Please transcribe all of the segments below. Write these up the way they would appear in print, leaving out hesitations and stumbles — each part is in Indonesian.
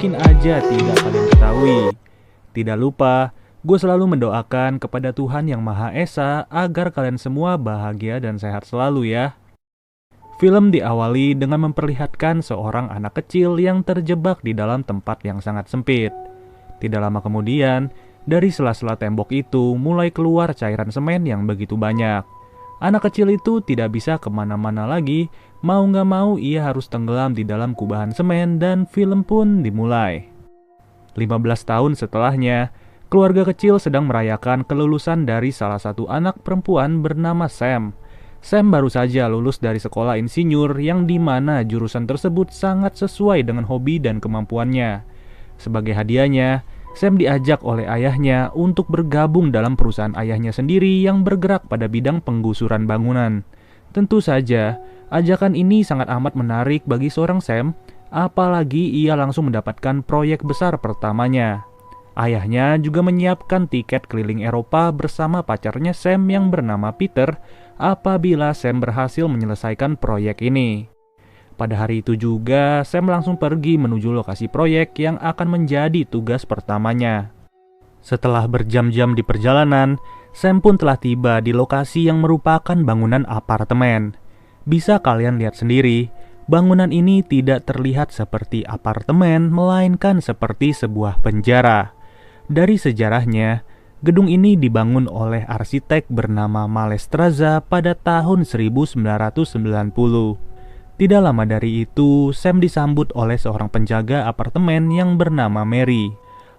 mungkin aja tidak kalian ketahui. Tidak lupa, gue selalu mendoakan kepada Tuhan Yang Maha Esa agar kalian semua bahagia dan sehat selalu ya. Film diawali dengan memperlihatkan seorang anak kecil yang terjebak di dalam tempat yang sangat sempit. Tidak lama kemudian, dari sela-sela tembok itu mulai keluar cairan semen yang begitu banyak. Anak kecil itu tidak bisa kemana-mana lagi, mau gak mau ia harus tenggelam di dalam kubahan semen dan film pun dimulai. 15 tahun setelahnya, keluarga kecil sedang merayakan kelulusan dari salah satu anak perempuan bernama Sam. Sam baru saja lulus dari sekolah insinyur yang dimana jurusan tersebut sangat sesuai dengan hobi dan kemampuannya. Sebagai hadiahnya, Sam diajak oleh ayahnya untuk bergabung dalam perusahaan ayahnya sendiri yang bergerak pada bidang penggusuran bangunan. Tentu saja, ajakan ini sangat amat menarik bagi seorang Sam, apalagi ia langsung mendapatkan proyek besar pertamanya. Ayahnya juga menyiapkan tiket keliling Eropa bersama pacarnya Sam yang bernama Peter apabila Sam berhasil menyelesaikan proyek ini. Pada hari itu juga, Sam langsung pergi menuju lokasi proyek yang akan menjadi tugas pertamanya. Setelah berjam-jam di perjalanan, Sam pun telah tiba di lokasi yang merupakan bangunan apartemen. Bisa kalian lihat sendiri, bangunan ini tidak terlihat seperti apartemen, melainkan seperti sebuah penjara. Dari sejarahnya, gedung ini dibangun oleh arsitek bernama Mallestraza pada tahun 1990. Tidak lama dari itu, Sam disambut oleh seorang penjaga apartemen yang bernama Mary.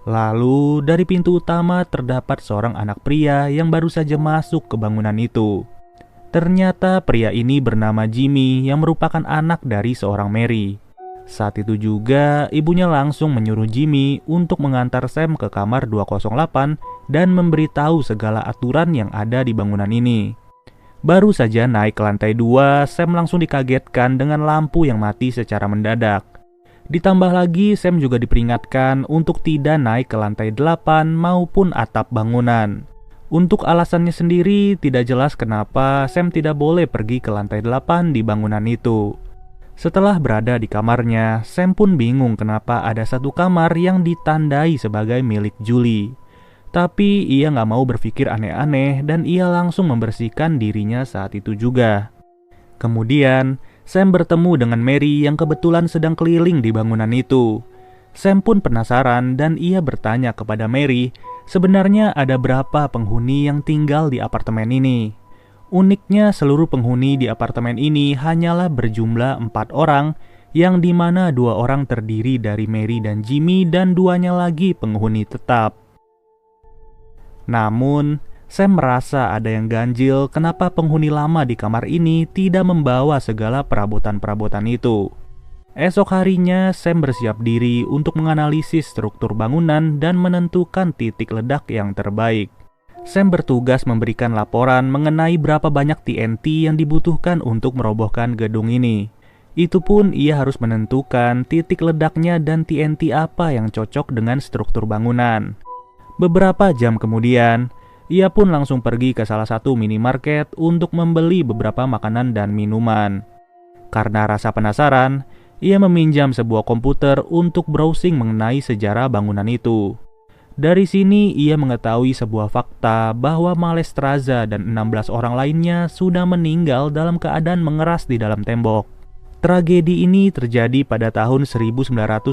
Lalu, dari pintu utama terdapat seorang anak pria yang baru saja masuk ke bangunan itu. Ternyata pria ini bernama Jimmy yang merupakan anak dari seorang Mary. Saat itu juga, ibunya langsung menyuruh Jimmy untuk mengantar Sam ke kamar 208 dan memberitahu segala aturan yang ada di bangunan ini. Baru saja naik ke lantai 2, Sam langsung dikagetkan dengan lampu yang mati secara mendadak. Ditambah lagi, Sam juga diperingatkan untuk tidak naik ke lantai 8 maupun atap bangunan. Untuk alasannya sendiri, tidak jelas kenapa Sam tidak boleh pergi ke lantai 8 di bangunan itu. Setelah berada di kamarnya, Sam pun bingung kenapa ada satu kamar yang ditandai sebagai milik Julie. Tapi ia gak mau berpikir aneh-aneh dan ia langsung membersihkan dirinya saat itu juga. Kemudian, Sam bertemu dengan Mary yang kebetulan sedang keliling di bangunan itu. Sam pun penasaran dan ia bertanya kepada Mary, sebenarnya ada berapa penghuni yang tinggal di apartemen ini. Uniknya, seluruh penghuni di apartemen ini hanyalah berjumlah 4 orang, yang dimana 2 orang terdiri dari Mary dan Jimmy dan 2-nya lagi penghuni tetap. Namun, Sam merasa ada yang ganjil kenapa penghuni lama di kamar ini tidak membawa segala perabotan-perabotan itu. Esok harinya, Sam bersiap diri untuk menganalisis struktur bangunan dan menentukan titik ledak yang terbaik. Sam bertugas memberikan laporan mengenai berapa banyak TNT yang dibutuhkan untuk merobohkan gedung ini. Itu pun ia harus menentukan titik ledaknya dan TNT apa yang cocok dengan struktur bangunan. Beberapa jam kemudian, ia pun langsung pergi ke salah satu minimarket untuk membeli beberapa makanan dan minuman. Karena rasa penasaran, ia meminjam sebuah komputer untuk browsing mengenai sejarah bangunan itu. Dari sini ia mengetahui sebuah fakta bahwa Mallestraza dan 16 orang lainnya sudah meninggal dalam keadaan mengeras di dalam tembok. Tragedi ini terjadi pada tahun 1993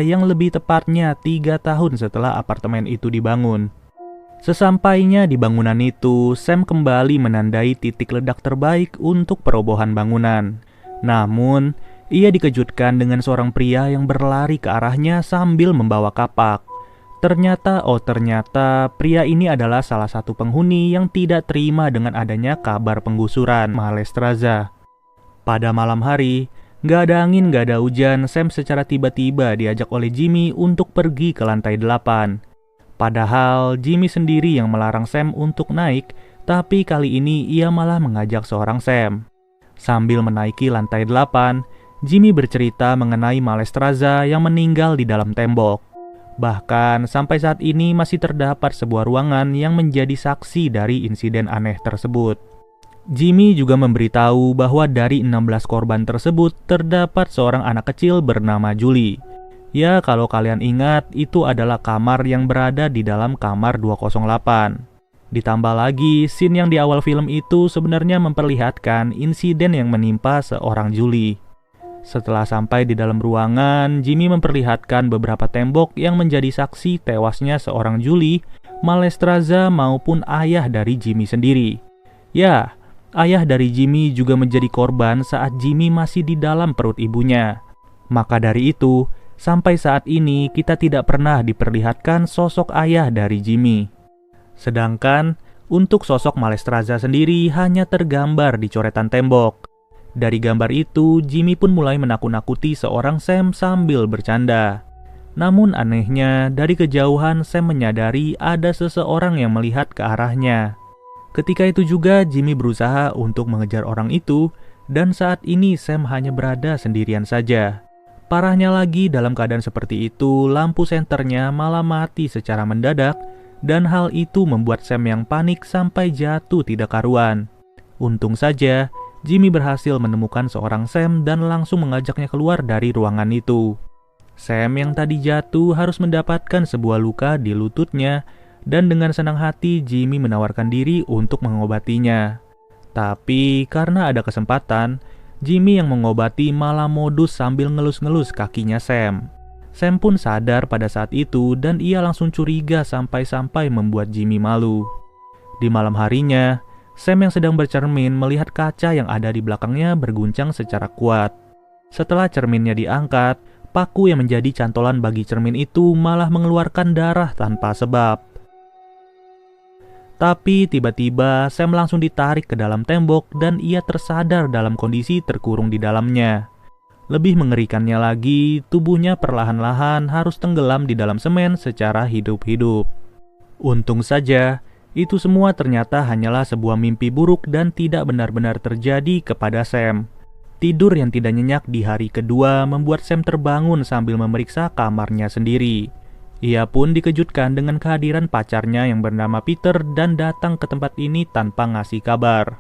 yang lebih tepatnya 3 tahun setelah apartemen itu dibangun. Sesampainya di bangunan itu, Sam kembali menandai titik ledak terbaik untuk perobohan bangunan. Namun, ia dikejutkan dengan seorang pria yang berlari ke arahnya sambil membawa kapak. Ternyata pria ini adalah salah satu penghuni yang tidak terima dengan adanya kabar penggusuran Mallestraza. Pada malam hari, gak ada angin, gak ada hujan, Sam secara tiba-tiba diajak oleh Jimmy untuk pergi ke lantai 8. Padahal Jimmy sendiri yang melarang Sam untuk naik, tapi kali ini ia malah mengajak seorang Sam. Sambil menaiki lantai 8, Jimmy bercerita mengenai Mallestraza yang meninggal di dalam tembok. Bahkan sampai saat ini masih terdapat sebuah ruangan yang menjadi saksi dari insiden aneh tersebut. Jimmy juga memberitahu bahwa dari 16 korban tersebut terdapat seorang anak kecil bernama Julie. Ya, kalau kalian ingat, itu adalah kamar yang berada di dalam kamar 208. Ditambah lagi, scene yang di awal film itu sebenarnya memperlihatkan insiden yang menimpa seorang Julie. Setelah sampai di dalam ruangan, Jimmy memperlihatkan beberapa tembok yang menjadi saksi tewasnya seorang Julie, Malestroza maupun ayah dari Jimmy sendiri. Ya, ayah dari Jimmy juga menjadi korban saat Jimmy masih di dalam perut ibunya. Maka dari itu, sampai saat ini kita tidak pernah diperlihatkan sosok ayah dari Jimmy. Sedangkan untuk sosok Malestroza sendiri hanya tergambar di coretan tembok. Dari gambar itu, Jimmy pun mulai menakut-nakuti seorang Sam sambil bercanda. Namun anehnya, dari kejauhan Sam menyadari ada seseorang yang melihat ke arahnya. Ketika itu juga Jimmy berusaha untuk mengejar orang itu, dan saat ini Sam hanya berada sendirian saja. Parahnya lagi, dalam keadaan seperti itu, lampu senternya malah mati secara mendadak, dan hal itu membuat Sam yang panik sampai jatuh tidak karuan. Untung saja, Jimmy berhasil menemukan seorang Sam dan langsung mengajaknya keluar dari ruangan itu. Sam yang tadi jatuh harus mendapatkan sebuah luka di lututnya, dan dengan senang hati Jimmy menawarkan diri untuk mengobatinya. Tapi karena ada kesempatan, Jimmy yang mengobati malah modus sambil ngelus-ngelus kakinya Sam. Sam pun sadar pada saat itu dan ia langsung curiga sampai-sampai membuat Jimmy malu. Di malam harinya, Sam yang sedang bercermin melihat kaca yang ada di belakangnya berguncang secara kuat. Setelah cerminnya diangkat, paku yang menjadi cantolan bagi cermin itu malah mengeluarkan darah tanpa sebab. Tapi tiba-tiba Sam langsung ditarik ke dalam tembok dan ia tersadar dalam kondisi terkurung di dalamnya. Lebih mengerikannya lagi, tubuhnya perlahan-lahan harus tenggelam di dalam semen secara hidup-hidup. Untung saja, itu semua ternyata hanyalah sebuah mimpi buruk dan tidak benar-benar terjadi kepada Sam. Tidur yang tidak nyenyak di hari kedua membuat Sam terbangun sambil memeriksa kamarnya sendiri. Ia pun dikejutkan dengan kehadiran pacarnya yang bernama Peter dan datang ke tempat ini tanpa ngasih kabar.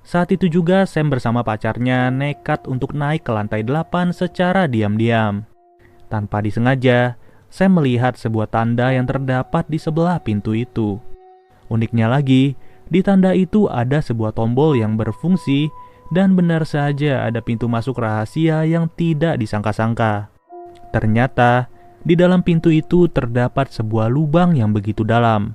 Saat itu juga Sam bersama pacarnya nekat untuk naik ke lantai 8 secara diam-diam. Tanpa disengaja, Sam melihat sebuah tanda yang terdapat di sebelah pintu itu. Uniknya lagi, di tanda itu ada sebuah tombol yang berfungsi dan benar saja ada pintu masuk rahasia yang tidak disangka-sangka. Ternyata, di dalam pintu itu terdapat sebuah lubang yang begitu dalam.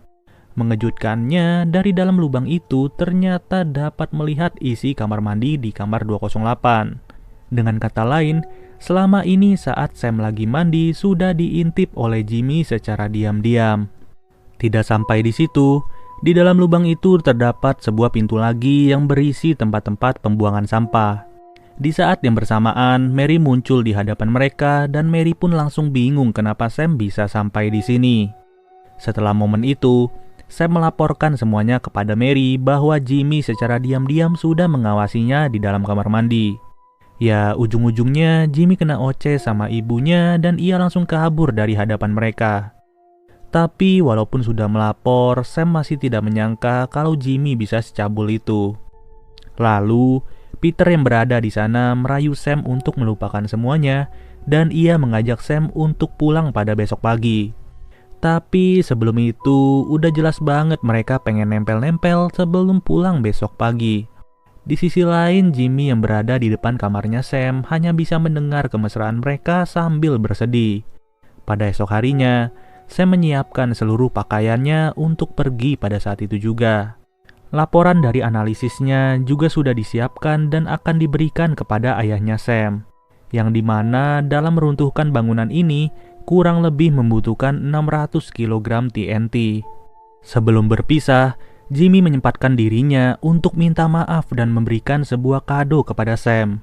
Mengejutkannya, dari dalam lubang itu ternyata dapat melihat isi kamar mandi di kamar 208. Dengan kata lain, selama ini saat Sam lagi mandi sudah diintip oleh Jimmy secara diam-diam. Tidak sampai di situ, di dalam lubang itu terdapat sebuah pintu lagi yang berisi tempat-tempat pembuangan sampah. Di saat yang bersamaan, Mary muncul di hadapan mereka dan Mary pun langsung bingung kenapa Sam bisa sampai di sini. Setelah momen itu, Sam melaporkan semuanya kepada Mary bahwa Jimmy secara diam-diam sudah mengawasinya di dalam kamar mandi. Ya, ujung-ujungnya Jimmy kena oce sama ibunya dan ia langsung kabur dari hadapan mereka. Tapi walaupun sudah melapor, Sam masih tidak menyangka kalau Jimmy bisa secabul itu. Lalu, Peter yang berada di sana merayu Sam untuk melupakan semuanya dan ia mengajak Sam untuk pulang pada besok pagi. Tapi sebelum itu, udah jelas banget mereka pengen nempel-nempel sebelum pulang besok pagi. Di sisi lain, Jimmy yang berada di depan kamarnya Sam hanya bisa mendengar kemesraan mereka sambil bersedih. Pada esok harinya, Sam menyiapkan seluruh pakaiannya untuk pergi pada saat itu juga. Laporan dari analisisnya juga sudah disiapkan dan akan diberikan kepada ayahnya Sam, yang dimana dalam meruntuhkan bangunan ini kurang lebih membutuhkan 600 kg TNT. Sebelum berpisah, Jimmy menyempatkan dirinya untuk minta maaf dan memberikan sebuah kado kepada Sam.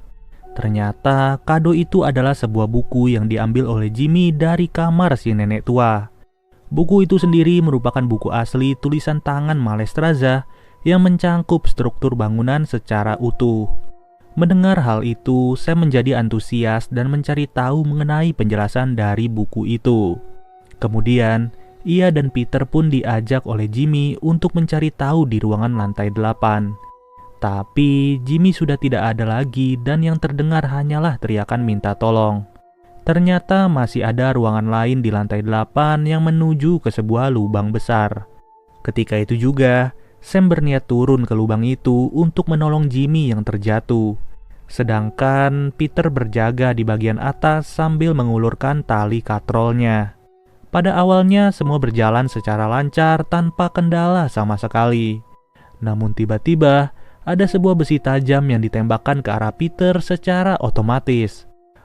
Ternyata kado itu adalah sebuah buku yang diambil oleh Jimmy dari kamar si nenek tua. Buku itu sendiri merupakan buku asli tulisan tangan Malestroza yang mencangkup struktur bangunan secara utuh. Mendengar hal itu, Sam menjadi antusias dan mencari tahu mengenai penjelasan dari buku itu. Kemudian, ia dan Peter pun diajak oleh Jimmy untuk mencari tahu di ruangan lantai 8. Tapi Jimmy sudah tidak ada lagi dan yang terdengar hanyalah teriakan minta tolong. Ternyata masih ada ruangan lain di lantai 8 yang menuju ke sebuah lubang besar. Ketika itu juga, Sam berniat turun ke lubang itu untuk menolong Jimmy yang terjatuh. Sedangkan Peter berjaga di bagian atas sambil mengulurkan tali katrolnya. Pada awalnya semua berjalan secara lancar tanpa kendala sama sekali. Namun tiba-tiba ada sebuah besi tajam yang ditembakkan ke arah Peter secara otomatis.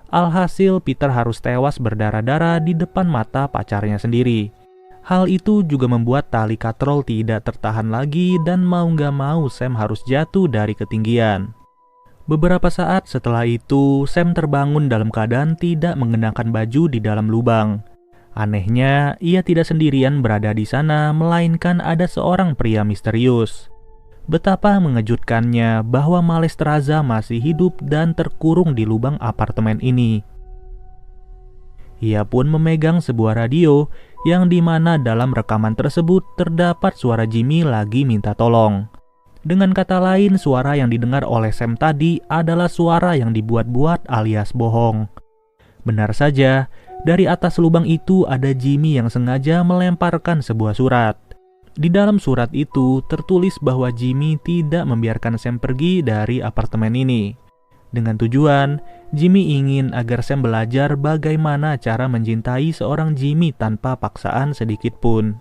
Alhasil Peter harus tewas berdarah-darah di depan mata pacarnya sendiri. Hal itu juga membuat tali katrol tidak tertahan lagi dan mau gak mau Sam harus jatuh dari ketinggian. Beberapa saat setelah itu, Sam terbangun dalam keadaan tidak mengenakan baju di dalam lubang. Anehnya, ia tidak sendirian berada di sana, melainkan ada seorang pria misterius. Betapa mengejutkannya bahwa Malestroza masih hidup dan terkurung di lubang apartemen ini. Ia pun memegang sebuah radio yang dimana dalam rekaman tersebut terdapat suara Jimmy lagi minta tolong. Dengan kata lain, suara yang didengar oleh Sam tadi adalah suara yang dibuat-buat alias bohong. Benar saja, dari atas lubang itu ada Jimmy yang sengaja melemparkan sebuah surat. Di dalam surat itu tertulis bahwa Jimmy tidak membiarkan Sam pergi dari apartemen ini. Dengan tujuan, Jimmy ingin agar Sam belajar bagaimana cara mencintai seorang Jimmy tanpa paksaan sedikit pun.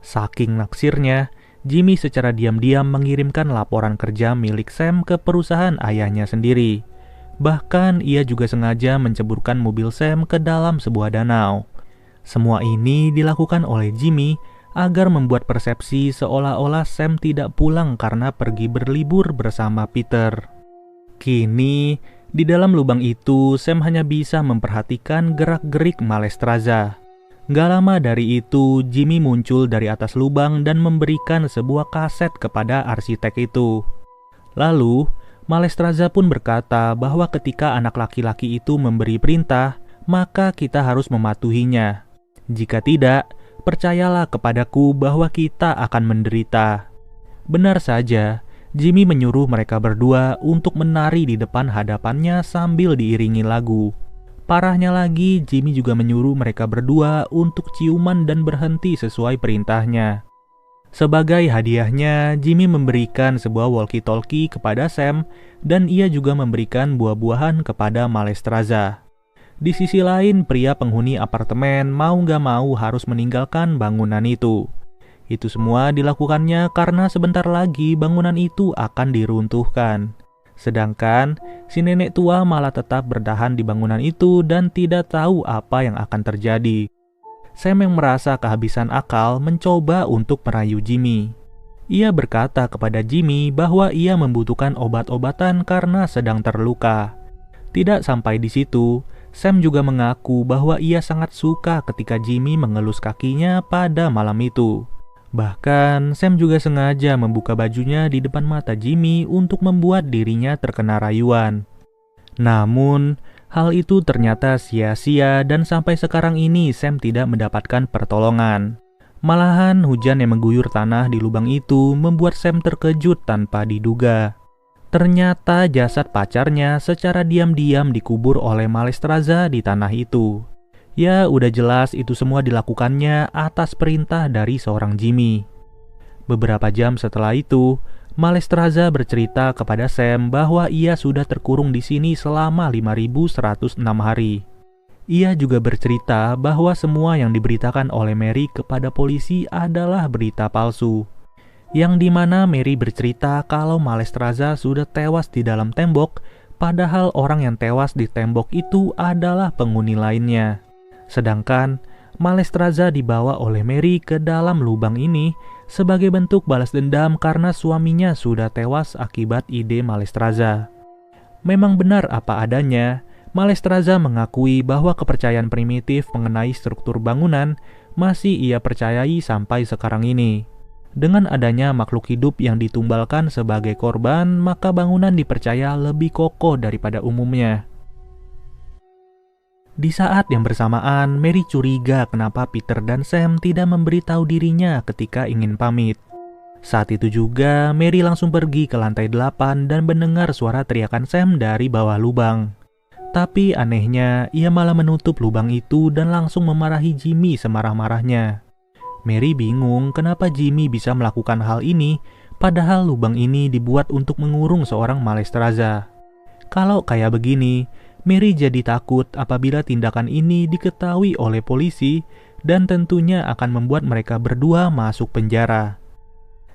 Saking naksirnya, Jimmy secara diam-diam mengirimkan laporan kerja milik Sam ke perusahaan ayahnya sendiri. Bahkan ia juga sengaja menceburkan mobil Sam ke dalam sebuah danau. Semua ini dilakukan oleh Jimmy agar membuat persepsi seolah-olah Sam tidak pulang karena pergi berlibur bersama Peter. Kini, di dalam lubang itu Sam hanya bisa memperhatikan gerak-gerik Malestroza. Gak lama dari itu, Jimmy muncul dari atas lubang dan memberikan sebuah kaset kepada arsitek itu. Lalu, Malestroza pun berkata bahwa ketika anak laki-laki itu memberi perintah, maka kita harus mematuhinya. Jika tidak, percayalah kepadaku bahwa kita akan menderita. Benar saja, Jimmy menyuruh mereka berdua untuk menari di depan hadapannya sambil diiringi lagu. Parahnya lagi, Jimmy juga menyuruh mereka berdua untuk ciuman dan berhenti sesuai perintahnya. Sebagai hadiahnya, Jimmy memberikan sebuah walkie-talkie kepada Sam dan ia juga memberikan buah-buahan kepada Malestroza. Di sisi lain, pria penghuni apartemen mau gak mau harus meninggalkan bangunan itu. Itu semua dilakukannya karena sebentar lagi bangunan itu akan diruntuhkan. Sedangkan si nenek tua malah tetap bertahan di bangunan itu dan tidak tahu apa yang akan terjadi. Sam yang merasa kehabisan akal mencoba untuk merayu Jimmy. Ia berkata kepada Jimmy bahwa ia membutuhkan obat-obatan karena sedang terluka. Tidak sampai di situ, Sam juga mengaku bahwa ia sangat suka ketika Jimmy mengelus kakinya pada malam itu. Bahkan, Sam juga sengaja membuka bajunya di depan mata Jimmy untuk membuat dirinya terkena rayuan. Namun, hal itu ternyata sia-sia dan sampai sekarang ini Sam tidak mendapatkan pertolongan. Malahan, hujan yang mengguyur tanah di lubang itu membuat Sam terkejut tanpa diduga. Ternyata jasad pacarnya secara diam-diam dikubur oleh Malestroza di tanah itu. Ya, udah jelas itu semua dilakukannya atas perintah dari seorang Jimmy. Beberapa jam setelah itu, Malestroza bercerita kepada Sam bahwa ia sudah terkurung di sini selama 5.106 hari. Ia juga bercerita bahwa semua yang diberitakan oleh Mary kepada polisi adalah berita palsu. Yang dimana Mary bercerita kalau Malestroza sudah tewas di dalam tembok, padahal orang yang tewas di tembok itu adalah penghuni lainnya. Sedangkan Malestroza dibawa oleh Mary ke dalam lubang ini sebagai bentuk balas dendam karena suaminya sudah tewas akibat ide Malestroza. Memang benar apa adanya, Malestroza mengakui bahwa kepercayaan primitif mengenai struktur bangunan masih ia percayai sampai sekarang ini. Dengan adanya makhluk hidup yang ditumbalkan sebagai korban, maka bangunan dipercaya lebih kokoh daripada umumnya. Di saat yang bersamaan, Mary curiga kenapa Peter dan Sam tidak memberitahu dirinya ketika ingin pamit. Saat itu juga, Mary langsung pergi ke lantai 8 dan mendengar suara teriakan Sam dari bawah lubang. Tapi anehnya, ia malah menutup lubang itu dan langsung memarahi Jimmy semarah-marahnya. Mary bingung kenapa Jimmy bisa melakukan hal ini, padahal lubang ini dibuat untuk mengurung seorang Malestroza. Kalau kayak begini, Mary jadi takut apabila tindakan ini diketahui oleh polisi dan tentunya akan membuat mereka berdua masuk penjara.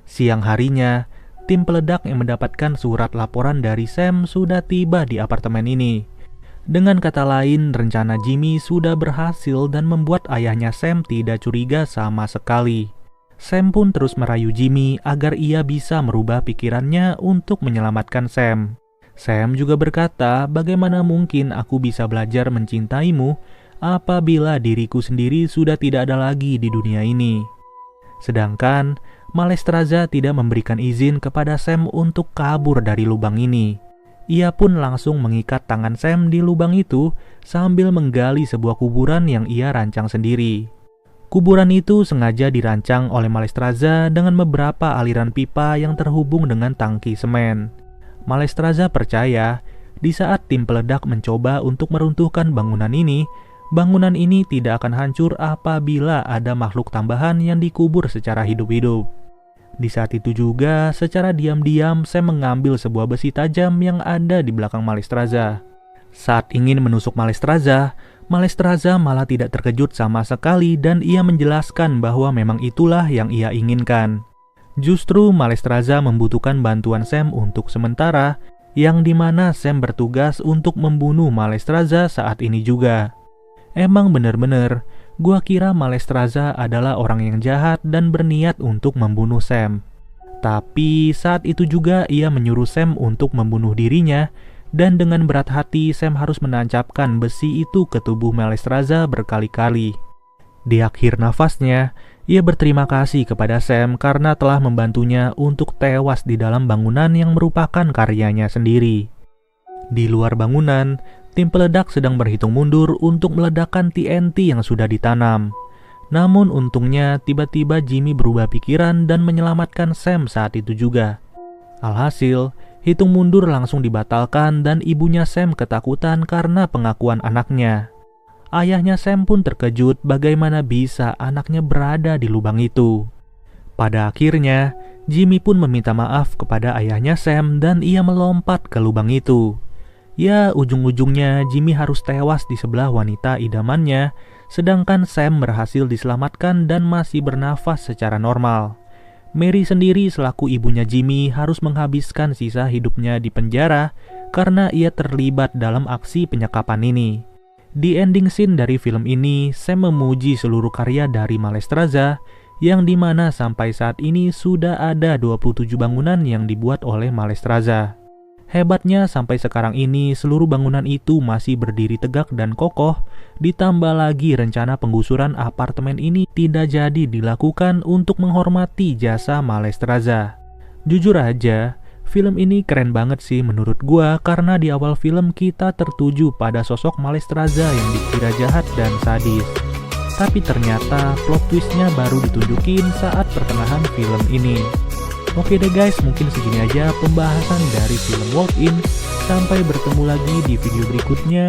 Siang harinya, tim peledak yang mendapatkan surat laporan dari Sam sudah tiba di apartemen ini. Dengan kata lain, rencana Jimmy sudah berhasil dan membuat ayahnya Sam tidak curiga sama sekali. Sam pun terus merayu Jimmy agar ia bisa merubah pikirannya untuk menyelamatkan Sam. Sam juga berkata, bagaimana mungkin aku bisa belajar mencintaimu apabila diriku sendiri sudah tidak ada lagi di dunia ini. Sedangkan Malestroza tidak memberikan izin kepada Sam untuk kabur dari lubang ini. Ia pun langsung mengikat tangan Sam di lubang itu sambil menggali sebuah kuburan yang ia rancang sendiri. Kuburan itu sengaja dirancang oleh Malestroza dengan beberapa aliran pipa yang terhubung dengan tangki semen. Malestroza percaya, di saat tim peledak mencoba untuk meruntuhkan bangunan ini tidak akan hancur apabila ada makhluk tambahan yang dikubur secara hidup-hidup. Di saat itu juga, secara diam-diam Sam mengambil sebuah besi tajam yang ada di belakang Malestroza. Saat ingin menusuk Malestroza malah tidak terkejut sama sekali dan ia menjelaskan bahwa memang itulah yang ia inginkan. Justru Malestroza membutuhkan bantuan Sam untuk sementara, yang dimana Sam bertugas untuk membunuh Malestroza saat ini juga. Emang bener-bener, gua kira Malestroza adalah orang yang jahat dan berniat untuk membunuh Sam. Tapi saat itu juga ia menyuruh Sam untuk membunuh dirinya, dan dengan berat hati Sam harus menancapkan besi itu ke tubuh Malestroza berkali-kali. Di akhir nafasnya, ia berterima kasih kepada Sam karena telah membantunya untuk tewas di dalam bangunan yang merupakan karyanya sendiri. Di luar bangunan, tim peledak sedang berhitung mundur untuk meledakkan TNT yang sudah ditanam. Namun untungnya tiba-tiba Jimmy berubah pikiran dan menyelamatkan Sam saat itu juga. Alhasil, hitung mundur langsung dibatalkan dan ibunya Sam ketakutan karena pengakuan anaknya. Ayahnya Sam pun terkejut bagaimana bisa anaknya berada di lubang itu. Pada akhirnya, Jimmy pun meminta maaf kepada ayahnya Sam dan ia melompat ke lubang itu. Ya, ujung-ujungnya Jimmy harus tewas di sebelah wanita idamannya, sedangkan Sam berhasil diselamatkan dan masih bernafas secara normal. Mary sendiri selaku ibunya Jimmy harus menghabiskan sisa hidupnya di penjara karena ia terlibat dalam aksi penyekapan ini. Di ending scene dari film ini, Sam memuji seluruh karya dari Malestroza, yang dimana sampai saat ini sudah ada 27 bangunan yang dibuat oleh Malestroza. Hebatnya sampai sekarang ini seluruh bangunan itu masih berdiri tegak dan kokoh, ditambah lagi rencana penggusuran apartemen ini tidak jadi dilakukan untuk menghormati jasa Malestroza. Jujur aja, film ini keren banget sih menurut gua karena di awal film kita tertuju pada sosok Malestroza yang dikira jahat dan sadis. Tapi ternyata plot twistnya baru ditunjukin saat pertengahan film ini. Oke deh guys, mungkin segini aja pembahasan dari film Walk In. Sampai bertemu lagi di video berikutnya.